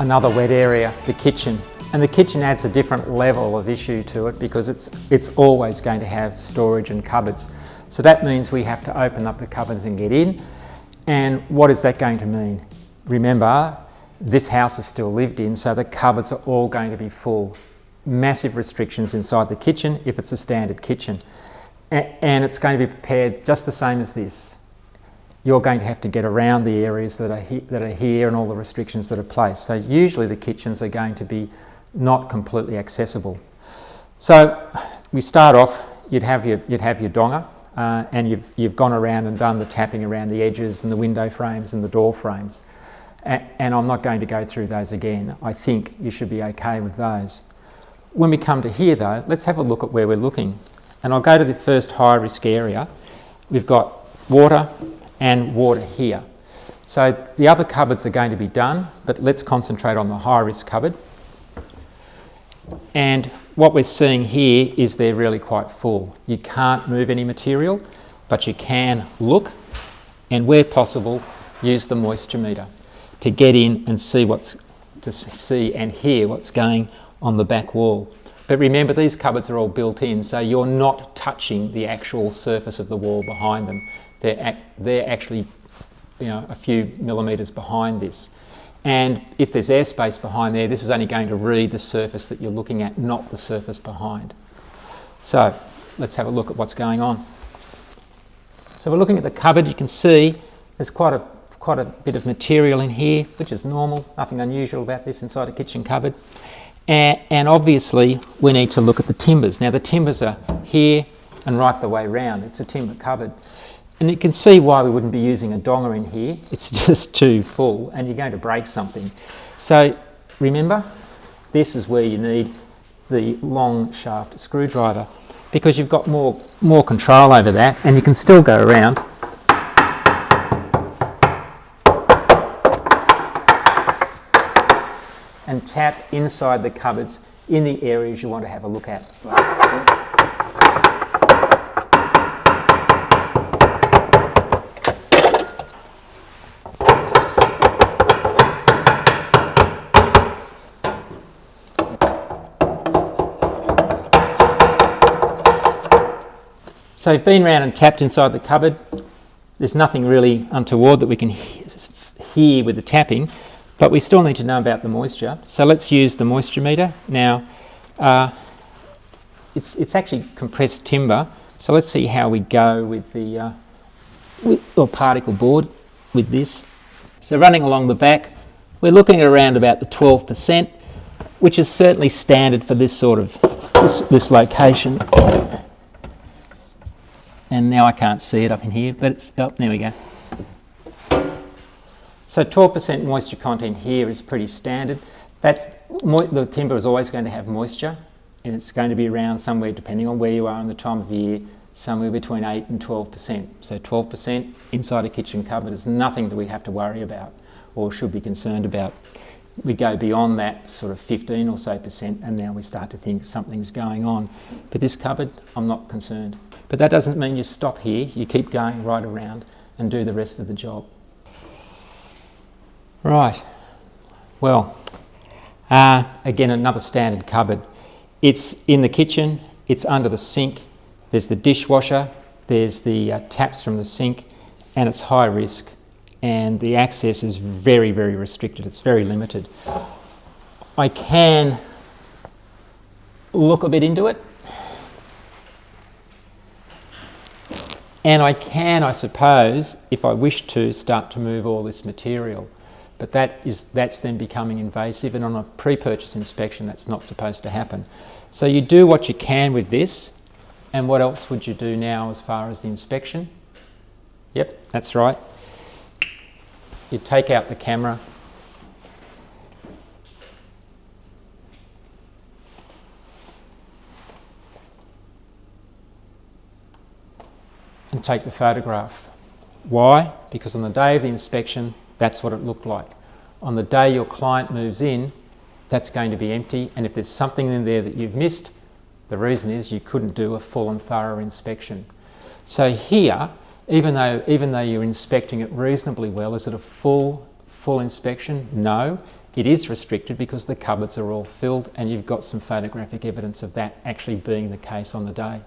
another wet area, the kitchen. And the kitchen adds a different level of issue to it because it's always going to have storage and cupboards. So that means we have to open up the cupboards and get in. And what is that going to mean? Remember, this house is still lived in, so the cupboards are all going to be full. Massive restrictions inside the kitchen if it's a standard kitchen. And it's going to be prepared just the same as this. You're going to have to get around the areas that are here and all the restrictions that are placed. So usually the kitchens are going to be not completely accessible. So we start off, you'd have your donga, and you've gone around and done the tapping around the edges and the window frames and the door frames. And I'm not going to go through those again. I think you should be okay with those. When we come to here though, let's have a look at where we're looking. And I'll go to the first high risk area. We've got water and water here. So the other cupboards are going to be done, but let's concentrate on the high risk cupboard. And what we're seeing here is they're really quite full. You can't move any material, but you can look and where possible use the moisture meter to get in and see and hear what's going on the back wall. But remember, these cupboards are all built in, so you're not touching the actual surface of the wall behind them. They're actually, a few millimetres behind this. And if there's airspace behind there, this is only going to read the surface that you're looking at, not the surface behind. So let's have a look at what's going on. So we're looking at the cupboard. You can see there's quite a bit of material in here, which is normal, nothing unusual about this inside a kitchen cupboard. And obviously we need to look at the timbers. Now the timbers are here and right the way round. It's a timber cupboard. And you can see why we wouldn't be using a donga in here. It's just too full and you're going to break something. So remember, this is where you need the long shaft screwdriver because you've got more control over that and you can still go around and tap inside the cupboards in the areas you want to have a look at. So you've been round and tapped inside the cupboard. There's nothing really untoward that we can hear with the tapping, but we still need to know about the moisture. So let's use the moisture meter. Now, it's actually compressed timber, so let's see how we go with the particle board with this. So running along the back, we're looking at around about the 12%, which is certainly standard for this sort of this location. And now I can't see it up in here, but it's, there we go. So 12% moisture content here is pretty standard. The timber is always going to have moisture, and it's going to be around somewhere, depending on where you are in the time of year, somewhere between 8 and 12%. So 12% inside a kitchen cupboard is nothing that we have to worry about or should be concerned about. We go beyond that sort of 15 or so percent, and now we start to think something's going on. But this cupboard, I'm not concerned. But that doesn't mean you stop here. You keep going right around and do the rest of the job. Right. Well, again, another standard cupboard. It's in the kitchen. It's under the sink. There's the dishwasher. There's the taps from the sink, and it's high risk. And the access is very, very restricted. It's very limited. I can look a bit into it. And I can, I suppose, if I wish to, start to move all this material. But that's then becoming invasive, and on a pre-purchase inspection, that's not supposed to happen. So you do what you can with this, and what else would you do now as far as the inspection? Yep, that's right. You take out the camera, and take the photograph. Why? Because on the day of the inspection, that's what it looked like. On the day your client moves in, that's going to be empty, and if there's something in there that you've missed, the reason is you couldn't do a full and thorough inspection. So here, even though you're inspecting it reasonably well, is it a full inspection? No. it is restricted because the cupboards are all filled, and you've got some photographic evidence of that actually being the case on the day.